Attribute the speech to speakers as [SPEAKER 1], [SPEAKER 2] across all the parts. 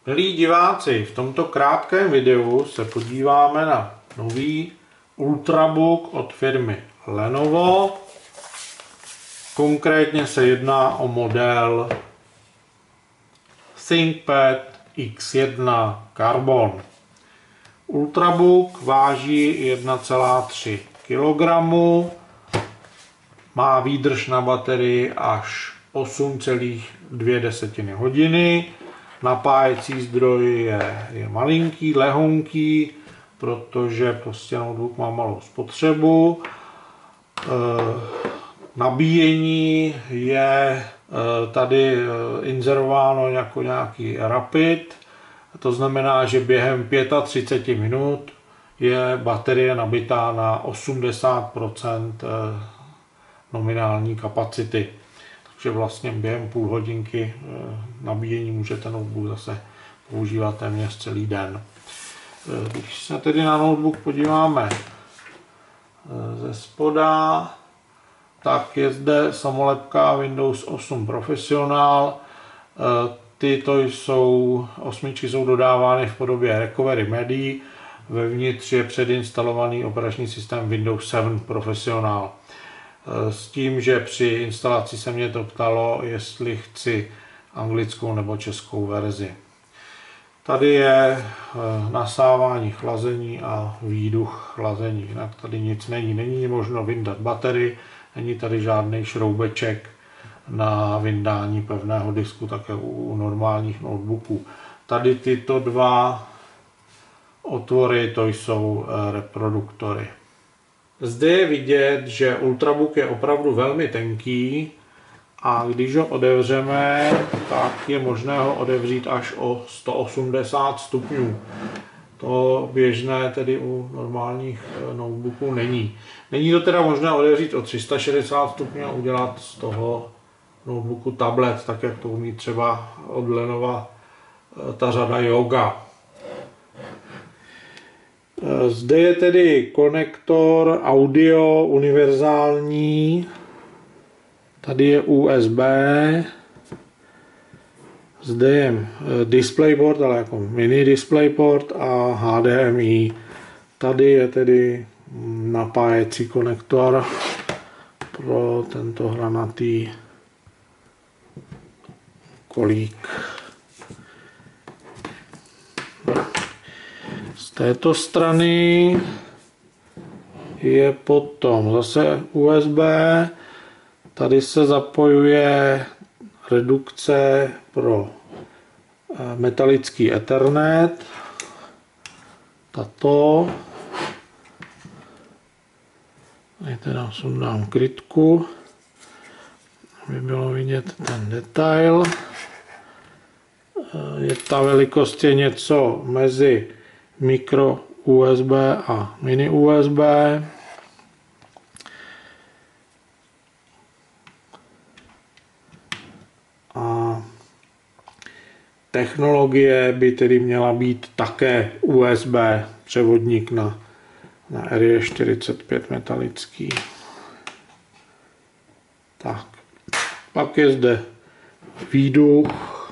[SPEAKER 1] Milí diváci, v tomto krátkém videu se podíváme na nový Ultrabook od firmy Lenovo. Konkrétně se jedná o model ThinkPad X1 Carbon. Ultrabook váží 1,3 kg, má výdrž na baterii až 8,2 hodiny. Napájecí zdroj je malinký, lehonký, protože prostě notebook má malou spotřebu. Nabíjení je tady inzerováno jako nějaký Rapid, to znamená, že během 35 minut je baterie nabitá na 80% nominální kapacity. Takže vlastně během půl hodinky nabíjení můžete notebook zase používat téměř celý den. Když se tedy na notebook podíváme ze spoda, tak je zde samolepka Windows 8 Professional. Tyto osmičky jsou dodávány v podobě Recovery Medi. Vevnitř je předinstalovaný operační systém Windows 7 Professional. S tím, že při instalaci se mě to ptalo, jestli chci anglickou nebo českou verzi. Tady je nasávání chlazení a výduch chlazení. Jinak tady nic není. Není možno vyndat baterii, není tady žádný šroubeček na vyndání pevného disku, také u normálních notebooků. Tady tyto dva otvory, to jsou reproduktory. Zde je vidět, že Ultrabook je opravdu velmi tenký a když ho otevřeme, tak je možné ho otevřít až o 180 stupňů. To běžné tedy u normálních notebooků není. Není to teda možné otevřít o 360 stupňů a udělat z toho notebooku tablet, tak jak to umí třeba od Lenova ta řada Yoga. Zde je tedy konektor audio univerzální, tady je USB, zde je DisplayPort, ale jako mini DisplayPort a HDMI. Tady je tedy napájecí konektor pro tento hranatý kolík. Z této strany je potom zase USB, tady se zapojuje redukce pro metalický Ethernet, tato, tady teda sundám krytku, aby bylo vidět ten detail. Ta velikost je něco mezi mikro USB a mini USB. A technologie by tedy měla být také USB převodník na RJ45 metalický. Tak. Pak je zde výduch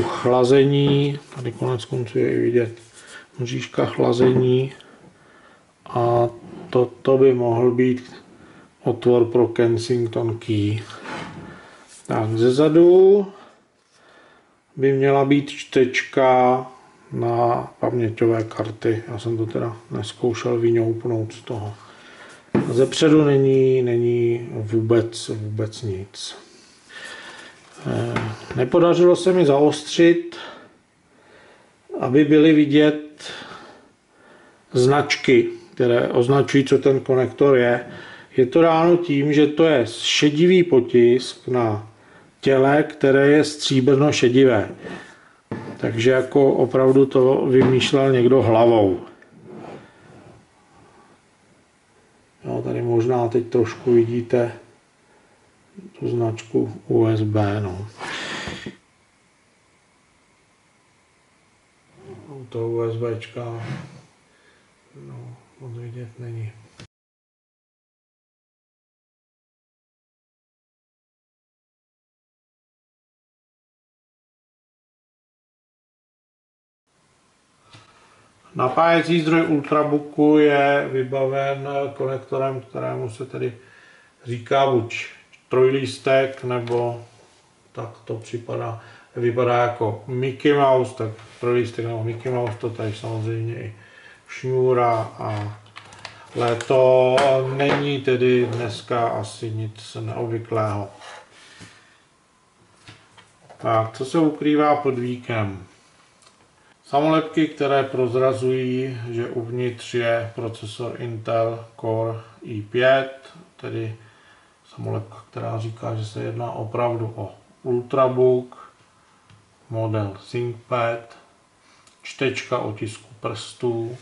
[SPEAKER 1] chlazení, tady konec konců je i vidět mřížka chlazení a toto by mohl být otvor pro Kensington Key. Tak, zezadu by měla být čtečka na paměťové karty. Já jsem to teda neskoušel vyňoupnout z toho. Zepředu není vůbec nic. Nepodařilo se mi zaostřit, aby byly vidět značky, které označují, co ten konektor je. Je to dáno tím, že to je šedivý potisk na těle, které je stříbrno šedivé. Takže jako opravdu to vymýšlel někdo hlavou. Jo, tady možná teď trošku vidíte tu značku USB. No. To USBčka moc vidět není. Napájecí zdroj Ultrabooku je vybaven konektorem, kterému se tedy říká buď trojlístek, nebo tak to vypadá jako Mickey Mouse, tak trojlístek nebo Mickey Mouse, to tady samozřejmě i šňůra, ale to není tedy dneska asi nic neobvyklého. Tak, co se ukrývá pod víkem? Samolepky, které prozrazují, že uvnitř je procesor Intel Core i5, tedy samolepka, která říká, že se jedná opravdu o Ultrabook, model ThinkPad, čtečka otisku prstů,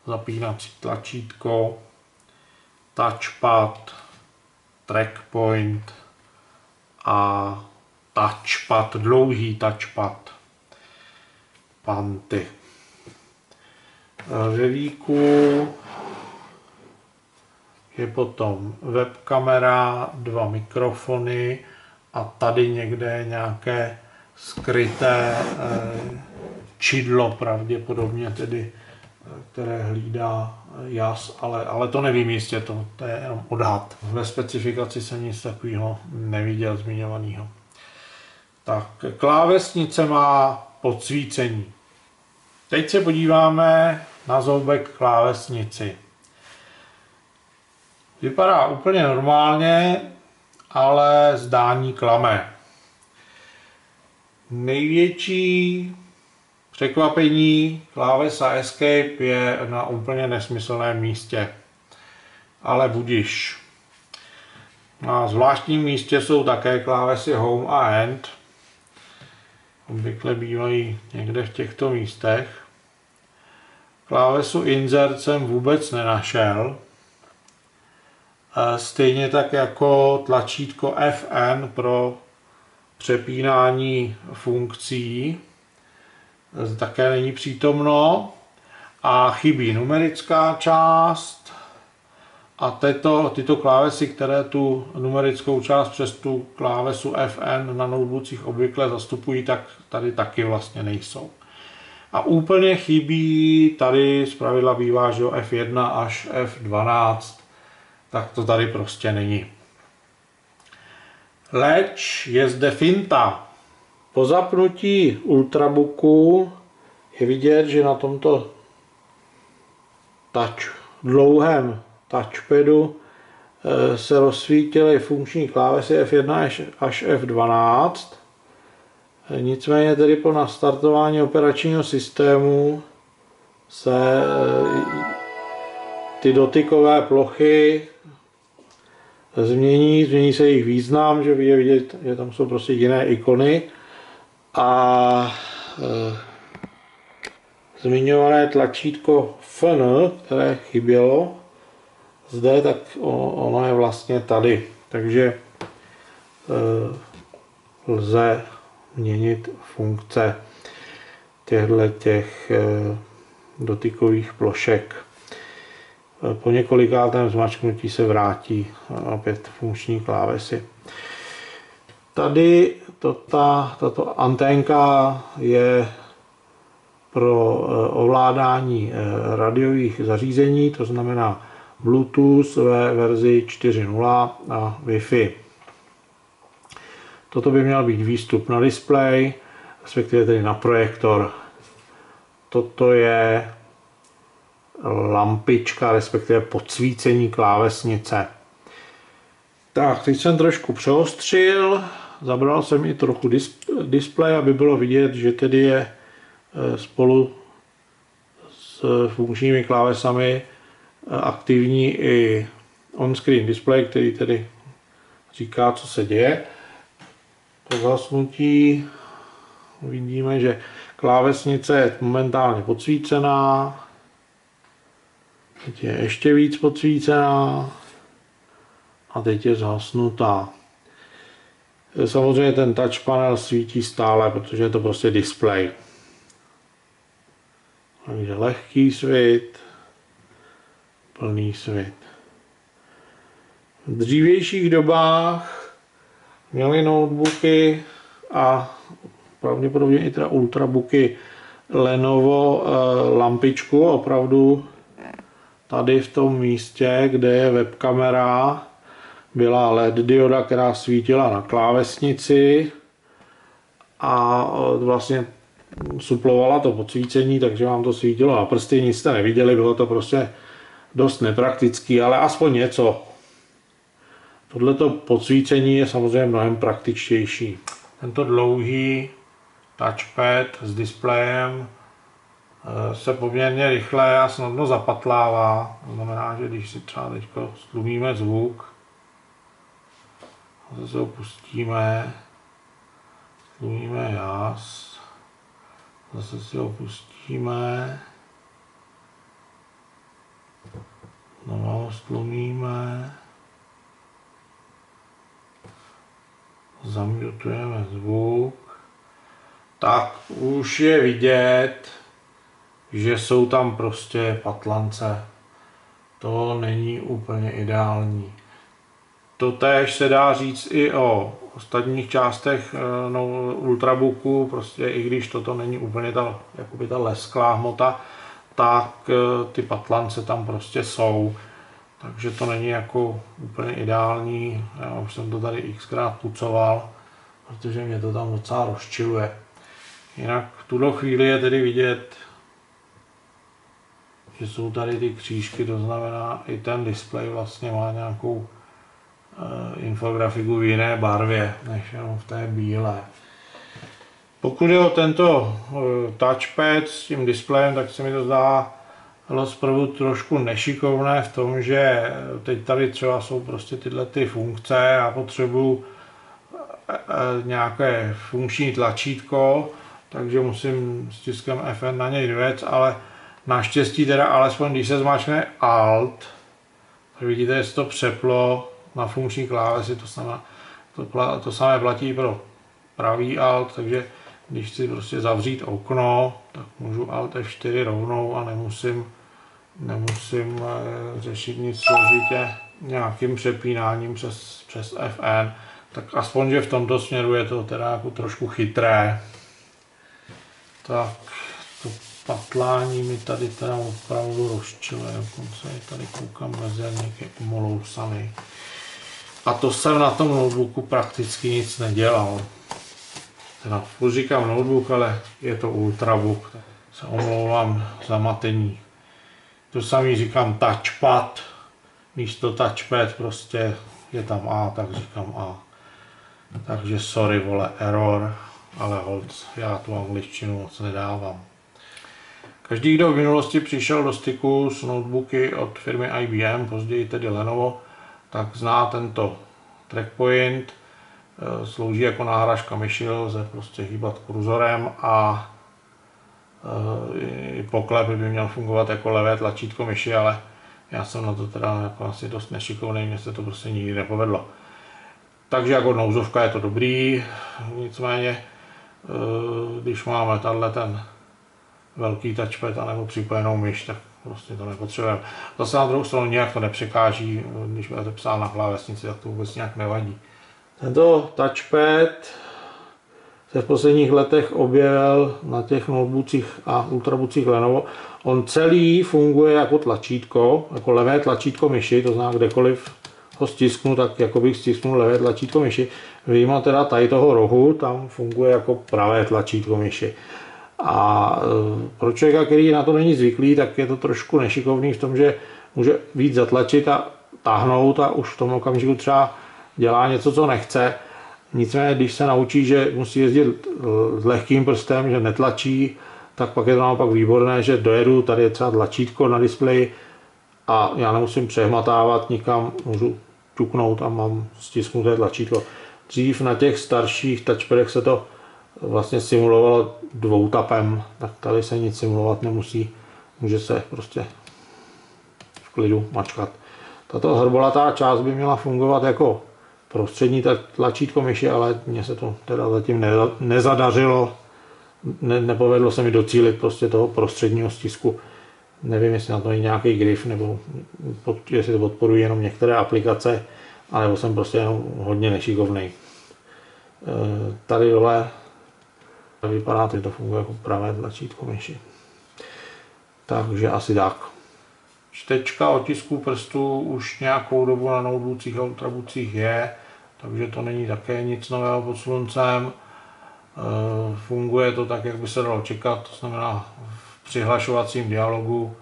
[SPEAKER 1] zapínací tlačítko, touchpad, trackpoint a touchpad, dlouhý touchpad, panty. Ve víku je potom webkamera, 2 mikrofony a tady někde nějaké skryté čidlo, pravděpodobně tedy, které hlídá jas, ale to nevím jistě, to je jenom odhad. Ve specifikaci jsem nic takového neviděl zmiňovaného. Tak, klávesnice má podsvícení. Teď se podíváme na zoubek klávesnici. Vypadá úplně normálně, ale zdání klame. Největší překvapení klávesa Escape je na úplně nesmyslném místě. Ale budiš. Na zvláštním místě jsou také klávesy Home a End. Obvykle bývají někde v těchto místech. Klávesu Insert jsem vůbec nenašel. Stejně tak jako tlačítko FN pro přepínání funkcí také není přítomno a chybí numerická část a tyto klávesy, které tu numerickou část přes tu klávesu FN na notebookích obvykle zastupují, tak tady taky vlastně nejsou. A úplně chybí tady, zpravidla bývá, že F1 až F12, tak to tady prostě není. Leč je zde finta. Po zapnutí Ultrabooku je vidět, že na tomto dlouhém touchpadu se rozsvítily funkční klávesy F1 až F12. Nicméně tedy po nastartování operačního systému se ty dotykové plochy změní se jejich význam, že je vidět, že tam jsou prostě jiné ikony a zmiňované tlačítko FN, které chybělo zde, tak ono je vlastně tady, takže lze měnit funkce těch dotykových plošek. Po několikátém zmačknutí se vrátí opět funkční klávesy. Tady tato anténka je pro ovládání radiových zařízení, to znamená Bluetooth ve verzi 4.0 a Wi-Fi. Toto by měl být výstup na displej, respektive tedy na projektor. Toto je lampička, respektive podsvícení klávesnice. Tak, teď jsem trošku přeostřil, zabral jsem i trochu displej, aby bylo vidět, že tedy je spolu s funkčními klávesami aktivní i on-screen display, který tedy říká, co se děje. Po zhasnutí vidíme, že klávesnice je momentálně podsvícená. Teď je ještě víc podsvícená a teď je zhasnutá. Samozřejmě ten touch panel svítí stále, protože je to prostě displej. Takže lehký svit, plný svit. V dřívějších dobách měly notebooky a pravděpodobně i teda ultrabooky Lenovo lampičku, opravdu tady v tom místě, kde je webkamera, byla LED dioda, která svítila na klávesnici a vlastně suplovala to podsvícení, takže vám to svítilo na prsty, nic jste neviděli, bylo to prostě dost nepraktický, ale aspoň něco. Tohleto podsvícení je samozřejmě mnohem praktičtější. Tento dlouhý touchpad s displejem se poměrně rychle a snadno zapatlává. To znamená, že když si třeba teď stlumíme zvuk, zase ho pustíme, stlumíme jas, zase si ho pustíme, znovu ho stlumíme, zamutujeme zvuk, tak už je vidět, že jsou tam prostě patlance. To není úplně ideální. Totéž se dá říct i o ostatních částech Ultrabooku, prostě i když toto není úplně ta lesklá hmota, tak ty patlance tam prostě jsou. Takže to není jako úplně ideální. Já už jsem to tady xkrát pucoval, protože mě to tam docela rozčiluje. Jinak v tuto chvíli je tedy vidět, že jsou tady ty křížky, to znamená i ten displej vlastně má nějakou infografiku v jiné barvě, než jenom v té bílé. Pokud je o tento touchpad s tím displejem, tak se mi to zdá zprvu trošku nešikovné v tom, že teď tady třeba jsou prostě tyhle ty funkce a potřebuju nějaké funkční tlačítko, takže musím stiskem FN na něj dvést, ale naštěstí teda alespoň když se zmáčkne Alt, tak vidíte, že se to přeplo na funkční klávesi, to samé platí pro pravý Alt, takže když chci prostě zavřít okno, tak můžu Alt F4 rovnou a nemusím řešit nic složitě nějakým přepínáním přes FN, tak aspoň, že v tomto směru je to teda jako trošku chytré. Tak to patlání mi tady teda opravdu rozčiluje, dokonce je tady koukám mezerník je umolousaný. A to jsem na tom notebooku prakticky nic nedělal. Teda už říkám notebook, ale je to Ultrabook, tak se omlouvám za matení. To samý říkám touchpad, místo touchpad prostě je tam A, tak říkám A. Takže sorry vole, error, ale hold, já tu angličtinu moc nedávám. Každý, kdo v minulosti přišel do styku s notebooky od firmy IBM, později tedy Lenovo, tak zná tento trackpoint, slouží jako náhražka myši, lze prostě hýbat kurzorem a poklep by měl fungovat jako levé tlačítko myši, ale já jsem na to teda jako asi dost nešikovný, mně se to prostě nikdy nepovedlo. Takže jako nouzovka je to dobrý, nicméně když máme tenhle ten velký touchpad anebo připojenou myš, tak prostě to nepotřebujeme. Zase na druhou stranu nějak to nepřekáží, když budete psát na klávesnici, tak to vůbec nějak nevadí. Tento touchpad se v posledních letech objevil na těch notebookích a ultrabookích Lenovo. On celý funguje jako tlačítko, jako levé tlačítko myši, to znamená kdekoliv ho stisknu, tak jako bych stisknul levé tlačítko myši. Vyjma teda tady toho rohu, tam funguje jako pravé tlačítko myši. A pro člověka, který na to není zvyklý, tak je to trošku nešikovný v tom, že může víc zatlačit a táhnout a už v tom okamžiku třeba dělá něco, co nechce. Nicméně, když se naučí, že musí jezdit s lehkým prstem, že netlačí, tak pak je to naopak výborné, že dojedu, tady je třeba tlačítko na displeji a já nemusím přehmatávat nikam, můžu ťuknout a mám stisknuté tlačítko. Dřív na těch starších touchpadech se to vlastně simulovalo dvoutapem, tak tady se nic simulovat nemusí, může se prostě v klidu mačkat. Tato hrbolatá část by měla fungovat jako prostřední tlačítko myši, ale mně se to teda zatím nezadařilo, nepovedlo se mi docílit prostě toho prostředního stisku. Nevím, jestli na to je nějaký grif, nebo jestli to podporují jenom některé aplikace, anebo jsem prostě jenom hodně nešikovnej. Tady dole Vypadá, že to funguje jako pravé tlačítko myši. Takže asi tak. Čtečka otisků prstů už nějakou dobu na notebookích a ultrabookích je, takže to není také nic nového pod sluncem. Funguje to tak, jak by se dalo čekat, to znamená v přihlašovacím dialogu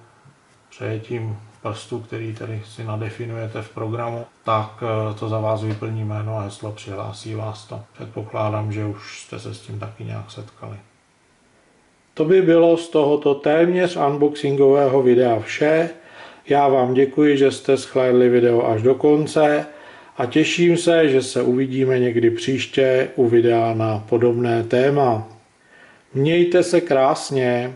[SPEAKER 1] přejetím prstu, který tady si nadefinujete v programu, tak to za vás vyplní jméno a heslo, přihlásí vás to. Předpokládám, že už jste se s tím taky nějak setkali. To by bylo z tohoto téměř unboxingového videa vše. Já vám děkuji, že jste shlédli video až do konce a těším se, že se uvidíme někdy příště u videa na podobné téma. Mějte se krásně.